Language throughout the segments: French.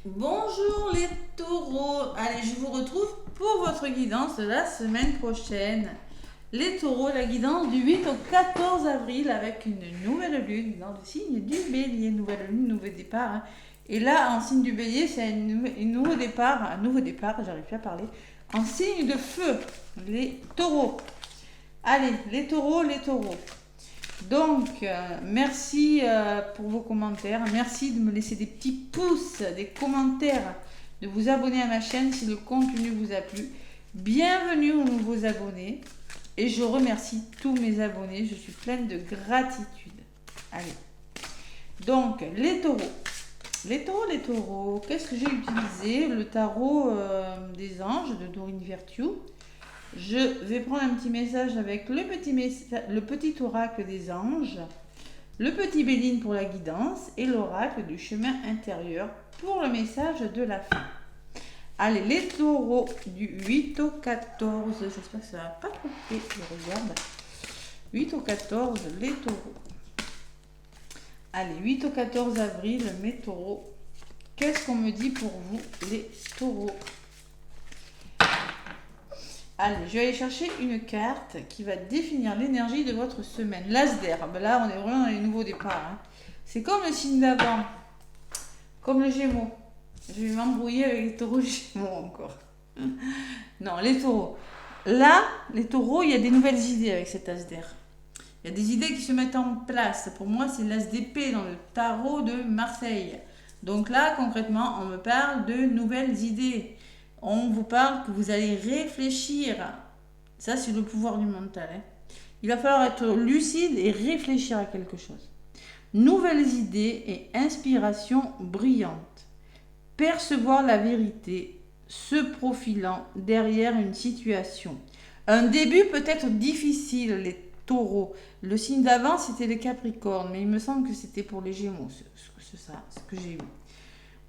Bonjour les taureaux, allez je vous retrouve pour votre guidance de la semaine prochaine. Les taureaux, la guidance du 8 au 14 avril avec une nouvelle lune dans le signe du bélier, nouvelle lune, nouveau départ. Hein. Et là en signe du bélier c'est un nouveau départ, j'arrive plus à parler, en signe de feu, les taureaux. Allez les taureaux. Donc, merci pour vos commentaires. Merci de me laisser des petits pouces, des commentaires, de vous abonner à ma chaîne si le contenu vous a plu. Bienvenue aux nouveaux abonnés. Et je remercie tous mes abonnés. Je suis pleine de gratitude. Allez. Donc, les taureaux. Les taureaux. Qu'est-ce que j'ai utilisé? Le tarot des anges de Dorine Virtue. Je vais prendre un petit message avec le petit oracle des anges, le petit Béline pour la guidance et l'oracle du chemin intérieur pour le message de la fin. Allez, les taureaux du 8 au 14, j'espère que ça va pas couper, je regarde. 8 au 14, les taureaux. Allez, 8 au 14 avril, mes taureaux. Qu'est-ce qu'on me dit pour vous, les taureaux? Allez, je vais aller chercher une carte qui va définir l'énergie de votre semaine. L'as d'air. Ben là, on est vraiment dans les nouveaux départs. Hein. C'est comme le signe d'avant. Comme le Gémeaux. Je vais m'embrouiller avec les taureaux Gémeaux encore. Non, les taureaux. Là, les taureaux, il y a des nouvelles idées avec cet as d'air. Il y a des idées qui se mettent en place. Pour moi, c'est l'as d'épée dans le tarot de Marseille. Donc là, concrètement, on me parle de nouvelles idées. On vous parle que vous allez réfléchir. Ça, c'est le pouvoir du mental. Hein. Il va falloir être lucide et réfléchir à quelque chose. Nouvelles idées et inspiration brillante. Percevoir la vérité se profilant derrière une situation. Un début peut être difficile, les taureaux. Le signe d'avant, c'était les capricornes, mais il me semble que c'était pour les gémeaux, ce que j'ai vu.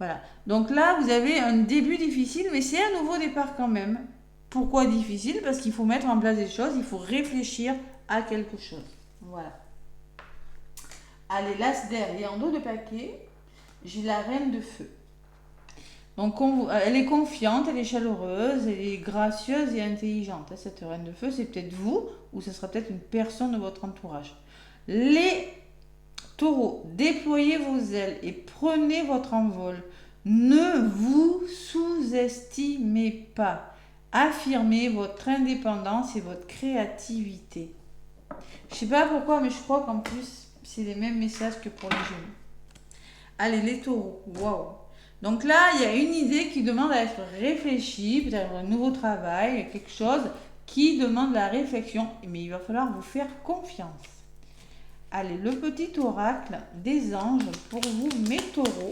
Voilà. Donc là, vous avez un début difficile, mais c'est un nouveau départ quand même. Pourquoi difficile? Parce qu'il faut mettre en place des choses, il faut réfléchir à quelque chose. Voilà. Allez, l'as d'air. Et en dos de paquet, j'ai la reine de feu. Donc, elle est confiante, elle est chaleureuse, elle est gracieuse et intelligente. Cette reine de feu, c'est peut-être vous, ou ce sera peut-être une personne de votre entourage. Les taureaux, déployez vos ailes et prenez votre envol. Ne vous sous-estimez pas. Affirmez votre indépendance et votre créativité. Je ne sais pas pourquoi, mais je crois qu'en plus, c'est les mêmes messages que pour les Gémeaux. Allez, les taureaux. Waouh! Donc là, il y a une idée qui demande à être réfléchie, peut-être un nouveau travail, quelque chose qui demande la réflexion, mais il va falloir vous faire confiance. Allez, le petit oracle des anges pour vous, mes taureaux.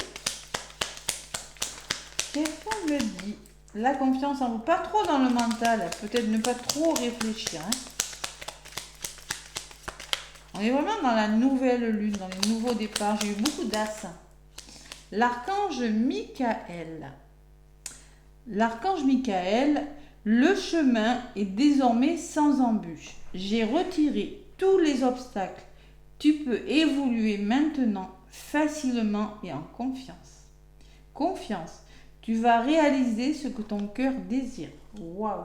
Qu'est-ce qu'on me dit? La confiance en vous, pas trop dans le mental, peut-être ne pas trop réfléchir. Hein. On est vraiment dans la nouvelle lune, dans les nouveaux départs. J'ai eu beaucoup d'as. L'archange Michael. L'archange Michael, le chemin est désormais sans embûche. J'ai retiré tous les obstacles. Tu peux évoluer maintenant facilement et en confiance. Confiance. Tu vas réaliser ce que ton cœur désire. Waouh!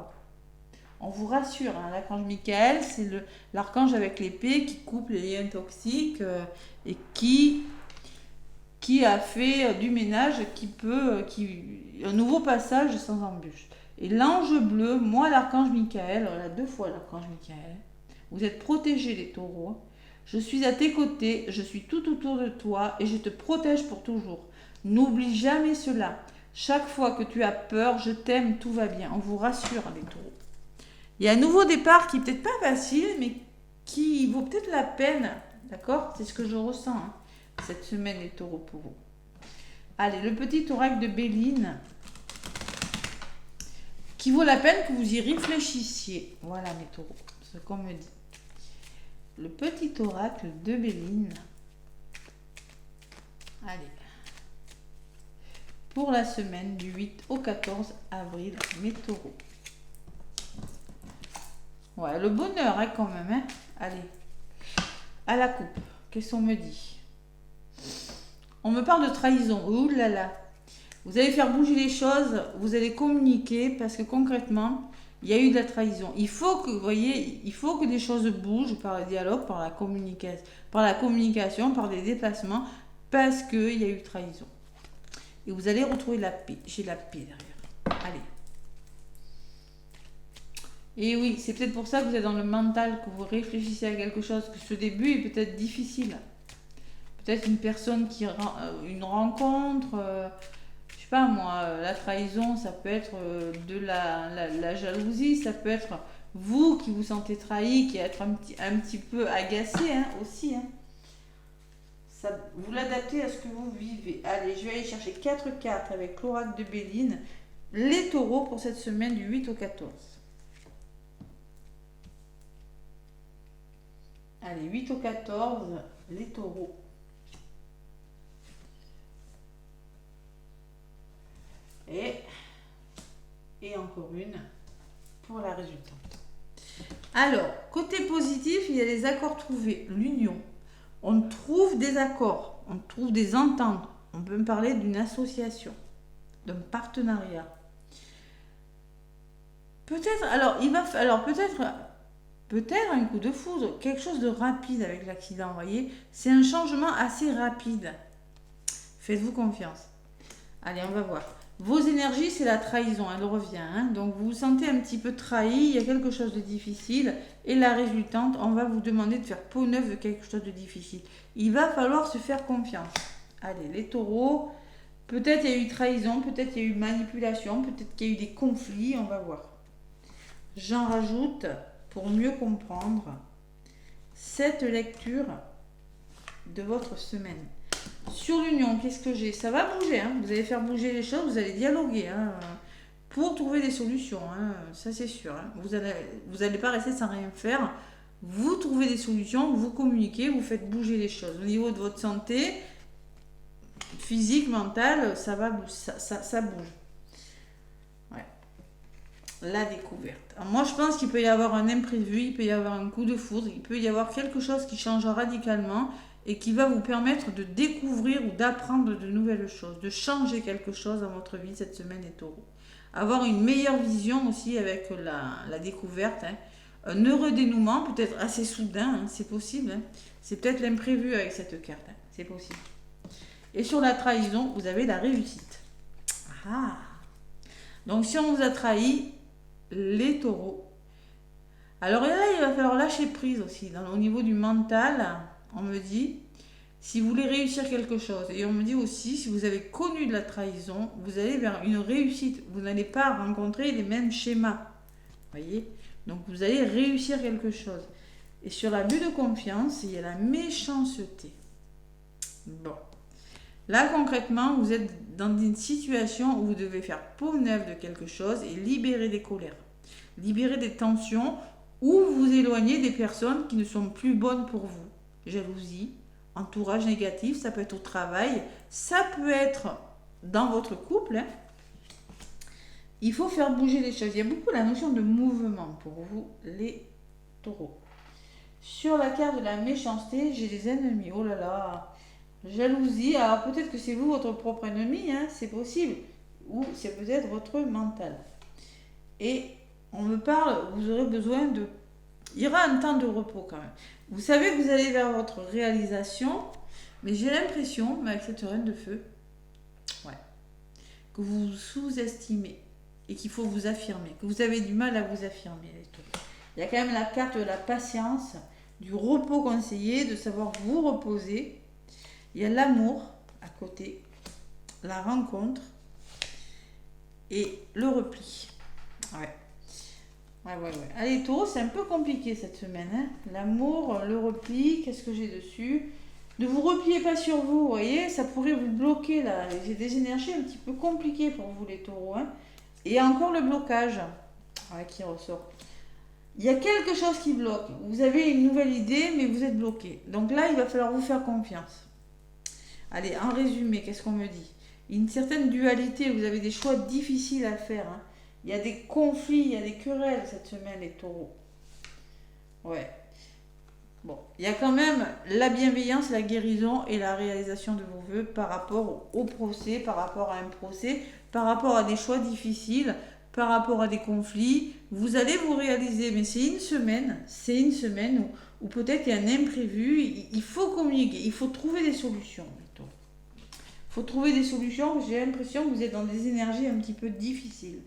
On vous rassure, hein, l'archange Michael, c'est l'archange avec l'épée qui coupe les liens toxiques et qui a fait du ménage, un nouveau passage sans embûche. Et l'ange bleu, moi l'archange Michael, voilà 2 fois l'archange Michael, vous êtes protégés les taureaux. Je suis à tes côtés, je suis tout autour de toi et je te protège pour toujours. N'oublie jamais cela. Chaque fois que tu as peur, je t'aime, tout va bien. On vous rassure, les taureaux. Il y a un nouveau départ qui n'est peut-être pas facile, mais qui vaut peut-être la peine. D'accord? C'est ce que je ressens hein, cette semaine, les taureaux, pour vous. Allez, le petit oracle de Béline, qui vaut la peine que vous y réfléchissiez. Voilà, mes taureaux, ce qu'on me dit. Le petit oracle de Béline. Allez. Pour la semaine du 8 au 14 avril, mes taureaux. Ouais, le bonheur, hein, quand même. Hein. Allez. À la coupe. Qu'est-ce qu'on me dit? On me parle de trahison. Ouh là là. Vous allez faire bouger les choses, vous allez communiquer parce que concrètement, il y a eu de la trahison. Il faut que, vous voyez, il faut que des choses bougent par le dialogue, par la communication, par des déplacements, parce qu'il y a eu trahison. Et vous allez retrouver la paix. J'ai la paix derrière. Allez. Et oui, c'est peut-être pour ça que vous êtes dans le mental, que vous réfléchissez à quelque chose, que ce début est peut-être difficile. Peut-être une personne une rencontre, je sais pas moi, la trahison, ça peut être de la jalousie, ça peut être vous qui vous sentez trahi, qui êtes un petit peu agacé hein, aussi. Hein. Ça, vous l'adaptez à ce que vous vivez. Allez, je vais aller chercher 4 cartes avec l'oracle de Béline. Les taureaux pour cette semaine du 8 au 14. Allez, 8 au 14, les taureaux. Et encore une pour la résultante. Alors, côté positif, il y a les accords trouvés, l'union. On trouve des accords, on trouve des ententes. On peut me parler d'une association, d'un partenariat. Peut-être un coup de foudre, quelque chose de rapide avec l'accident, vous voyez. C'est un changement assez rapide. Faites-vous confiance. Allez, on va voir. Vos énergies, c'est la trahison, elle revient. Hein. Donc, vous vous sentez un petit peu trahi, il y a quelque chose de difficile. Et la résultante, on va vous demander de faire peau neuve de quelque chose de difficile. Il va falloir se faire confiance. Allez, les taureaux, peut-être il y a eu trahison, peut-être il y a eu manipulation, peut-être qu'il y a eu des conflits, on va voir. J'en rajoute, pour mieux comprendre, cette lecture de votre semaine. Sur l'union, qu'est-ce que j'ai? Ça va bouger, hein. Vous allez faire bouger les choses, vous allez dialoguer hein, pour trouver des solutions, hein. Ça c'est sûr. Hein. Vous allez pas rester sans rien faire. Vous trouvez des solutions, vous communiquez, vous faites bouger les choses. Au niveau de votre santé, physique, mentale, ça bouge. Ouais. La découverte. Alors moi je pense qu'il peut y avoir un imprévu, il peut y avoir un coup de foudre, il peut y avoir quelque chose qui change radicalement et qui va vous permettre de découvrir ou d'apprendre de nouvelles choses, de changer quelque chose dans votre vie cette semaine les taureaux. Avoir une meilleure vision aussi avec la découverte, hein. Un heureux dénouement, peut-être assez soudain, hein, c'est possible. Hein. C'est peut-être l'imprévu avec cette carte, hein, c'est possible. Et sur la trahison, vous avez la réussite. Ah. Donc si on vous a trahi, les taureaux. Alors là, il va falloir lâcher prise aussi. Au niveau du mental, on me dit, si vous voulez réussir quelque chose, et on me dit aussi, si vous avez connu de la trahison, vous allez vers une réussite. Vous n'allez pas rencontrer les mêmes schémas. Voyez ? Donc vous allez réussir quelque chose. Et sur l'abus de confiance, il y a la méchanceté. Bon. Là, concrètement, vous êtes dans une situation où vous devez faire peau neuve de quelque chose et libérer des colères. Libérer des tensions ou vous éloigner des personnes qui ne sont plus bonnes pour vous. Jalousie, entourage négatif, ça peut être au travail, ça peut être dans votre couple. Hein. Il faut faire bouger les choses. Il y a beaucoup la notion de mouvement pour vous, les taureaux. Sur la carte de la méchanceté, j'ai des ennemis. Oh là là. Jalousie. Alors peut-être que c'est vous votre propre ennemi, hein, c'est possible. Ou c'est peut-être votre mental. Et on me parle, vous aurez besoin de... Il y aura un temps de repos quand même. Vous savez que vous allez vers votre réalisation, mais j'ai l'impression, avec cette reine de feu, que vous vous sous-estimez et qu'il faut vous affirmer, que vous avez du mal à vous affirmer. Les taureaux. Il y a quand même la carte de la patience, du repos conseillé, de savoir vous reposer. Il y a l'amour à côté, la rencontre et le repli. Ouais. Allez, taureau, c'est un peu compliqué cette semaine. Hein. L'amour, le repli, qu'est-ce que j'ai dessus? Ne vous repliez pas sur vous, vous voyez, ça pourrait vous bloquer là. J'ai des énergies un petit peu compliquées pour vous les taureaux. Hein. Et encore le blocage qui ressort. Il y a quelque chose qui bloque. Vous avez une nouvelle idée, mais vous êtes bloqué. Donc là, il va falloir vous faire confiance. Allez, en résumé, qu'est-ce qu'on me dit? Une certaine dualité, vous avez des choix difficiles à faire. Hein. Il y a des conflits, il y a des querelles cette semaine, les taureaux. Ouais. Bon, il y a quand même la bienveillance, la guérison et la réalisation de vos vœux par rapport au procès, par rapport à un procès, par rapport à des choix difficiles, par rapport à des conflits. Vous allez vous réaliser, mais c'est une semaine où peut-être il y a un imprévu. Il faut communiquer, il faut trouver des solutions. Il faut trouver des solutions. J'ai l'impression que vous êtes dans des énergies un petit peu difficiles.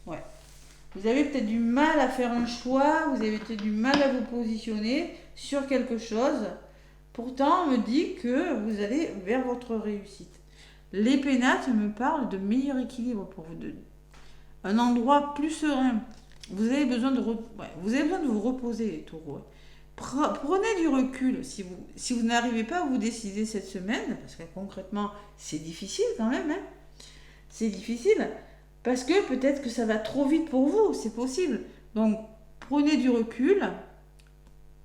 Ouais. Vous avez peut-être du mal à faire un choix, vous avez peut-être du mal à vous positionner sur quelque chose. Pourtant, on me dit que vous allez vers votre réussite. Les pénates me parlent de meilleur équilibre pour vous deux. Un endroit plus serein. Vous avez besoin de vous reposer, les taureaux. Prenez du recul. Si vous n'arrivez pas à vous décider cette semaine, parce que concrètement, c'est difficile quand même, hein, c'est difficile. Parce que peut-être que ça va trop vite pour vous, c'est possible. Donc, prenez du recul,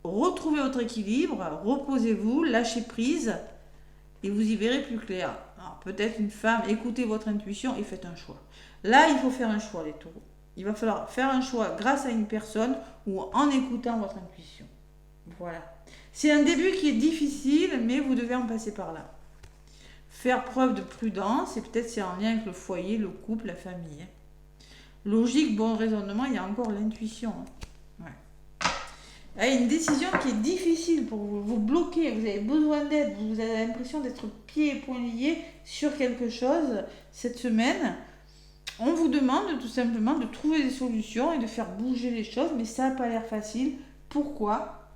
retrouvez votre équilibre, reposez-vous, lâchez prise, et vous y verrez plus clair. Alors, peut-être une femme, écoutez votre intuition et faites un choix. Là, il faut faire un choix, les taureaux. Il va falloir faire un choix grâce à une personne ou en écoutant votre intuition. Voilà. C'est un début qui est difficile, mais vous devez en passer par là. Faire preuve de prudence, et peut-être c'est en lien avec le foyer, le couple, la famille. Logique, bon raisonnement, il y a encore l'intuition. Ouais. Une décision qui est difficile pour vous. Vous bloquez, vous avez besoin d'aide, vous avez l'impression d'être pieds et poings liés sur quelque chose cette semaine. On vous demande tout simplement de trouver des solutions et de faire bouger les choses, mais ça n'a pas l'air facile. Pourquoi ?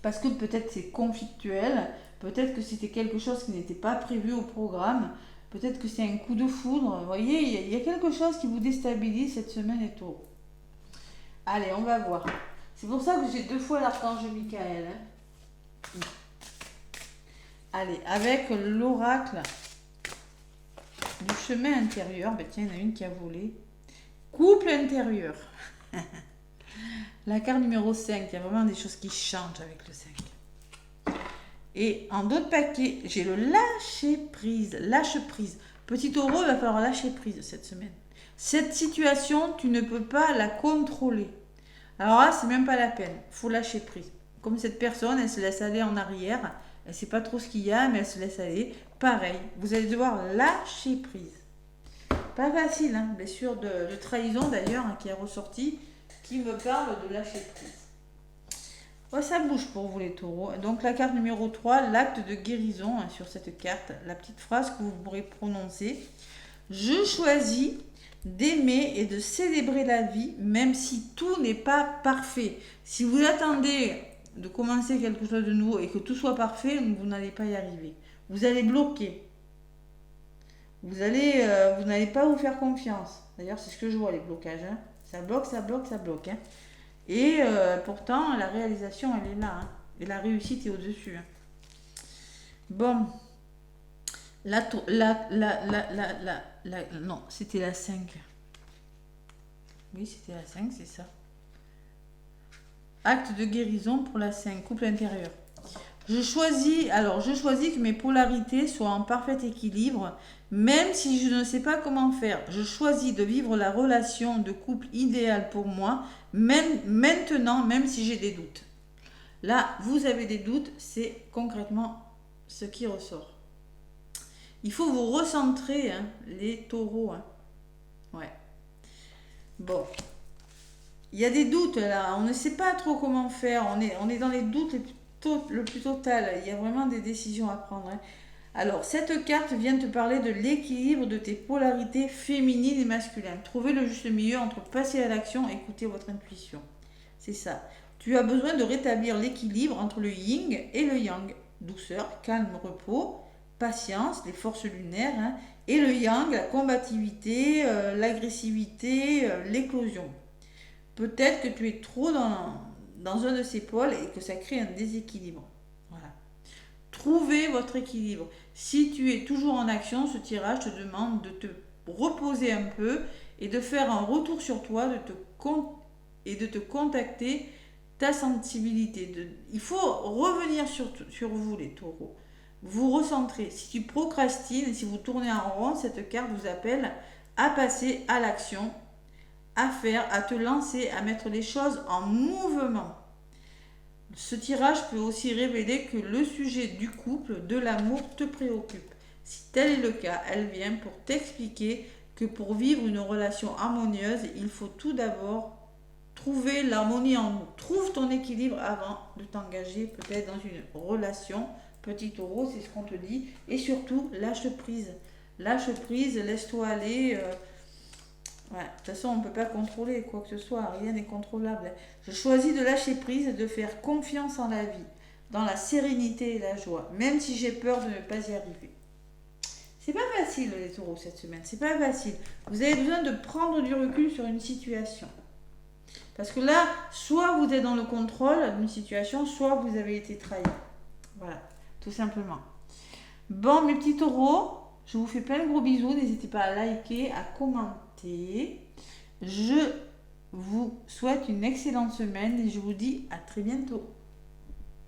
Parce que peut-être c'est conflictuel. Peut-être que c'était quelque chose qui n'était pas prévu au programme. Peut-être que c'est un coup de foudre. Vous voyez, il y a quelque chose qui vous déstabilise cette semaine et tout. Allez, on va voir. C'est pour ça que j'ai 2 fois l'archange Michael. Hein. Allez, avec l'oracle du chemin intérieur. Ben tiens, il y en a une qui a volé. Couple intérieur. La carte numéro 5. Il y a vraiment des choses qui changent avec le 5. Et en d'autres paquets, j'ai le lâcher prise. Lâche prise. Petit taureau, il va falloir lâcher prise cette semaine. Cette situation, tu ne peux pas la contrôler. Alors là, c'est même pas la peine. Il faut lâcher prise. Comme cette personne, elle se laisse aller en arrière. Elle ne sait pas trop ce qu'il y a, mais elle se laisse aller. Pareil, vous allez devoir lâcher prise. Pas facile, hein. Blessure de trahison d'ailleurs, hein, qui est ressortie, qui me parle de lâcher prise. Ouais, ça bouge pour vous les taureaux. Donc la carte numéro 3, l'acte de guérison, hein, sur cette carte, la petite phrase que vous pourrez prononcer. Je choisis d'aimer et de célébrer la vie, même si tout n'est pas parfait. Si vous attendez de commencer quelque chose de nouveau et que tout soit parfait, vous n'allez pas y arriver. Vous allez bloquer. Vous n'allez pas vous faire confiance. D'ailleurs, c'est ce que je vois, les blocages. Hein. Ça bloque, ça bloque, ça bloque. Hein. Et pourtant, la réalisation, elle est là. Hein. Et la réussite est au-dessus. Hein. Bon. Non, c'était la 5. Oui, c'était la 5, c'est ça. Acte de guérison pour la 5, couple intérieur. Je choisis que mes polarités soient en parfait équilibre, même si je ne sais pas comment faire. Je choisis de vivre la relation de couple idéale pour moi, même maintenant, même si j'ai des doutes. Là, vous avez des doutes, c'est concrètement ce qui ressort. Il faut vous recentrer, hein, les taureaux. Hein. Ouais. Bon. Il y a des doutes là, on ne sait pas trop comment faire, on est dans les doutes le plus total, il y a vraiment des décisions à prendre. Hein. Alors, cette carte vient te parler de l'équilibre de tes polarités féminines et masculines. Trouvez le juste milieu entre passer à l'action et écouter votre intuition. C'est ça. Tu as besoin de rétablir l'équilibre entre le yin et le yang. Douceur, calme, repos, patience, les forces lunaires, hein, et le yang, la combativité, l'agressivité, l'éclosion. Peut-être que tu es trop dans un de ces pôles et que ça crée un déséquilibre. Voilà. Trouvez votre équilibre. Si tu es toujours en action, ce tirage te demande de te reposer un peu et de faire un retour sur toi, de te contacter ta sensibilité. Il faut revenir sur vous, les taureaux. Vous recentrer. Si tu procrastines, si vous tournez en rond, cette carte vous appelle à passer à l'action, à faire, à te lancer, à mettre les choses en mouvement. Ce tirage peut aussi révéler que le sujet du couple, de l'amour, te préoccupe. Si tel est le cas, elle vient pour t'expliquer que pour vivre une relation harmonieuse, il faut tout d'abord trouver l'harmonie en nous. Trouve ton équilibre avant de t'engager peut-être dans une relation. Petit taureau, c'est ce qu'on te dit. Et surtout, lâche prise. Lâche prise, laisse-toi aller. Ouais, de toute façon, on ne peut pas contrôler quoi que ce soit. Rien n'est contrôlable. Je choisis de lâcher prise et de faire confiance en la vie, dans la sérénité et la joie, même si j'ai peur de ne pas y arriver. C'est pas facile les taureaux cette semaine, c'est pas facile. Vous avez besoin de prendre du recul sur une situation. Parce que là, soit vous êtes dans le contrôle d'une situation, soit vous avez été trahi. Voilà, tout simplement. Bon, mes petits taureaux, je vous fais plein de gros bisous. N'hésitez pas à liker, à commenter. Je vous souhaite une excellente semaine et je vous dis à très bientôt.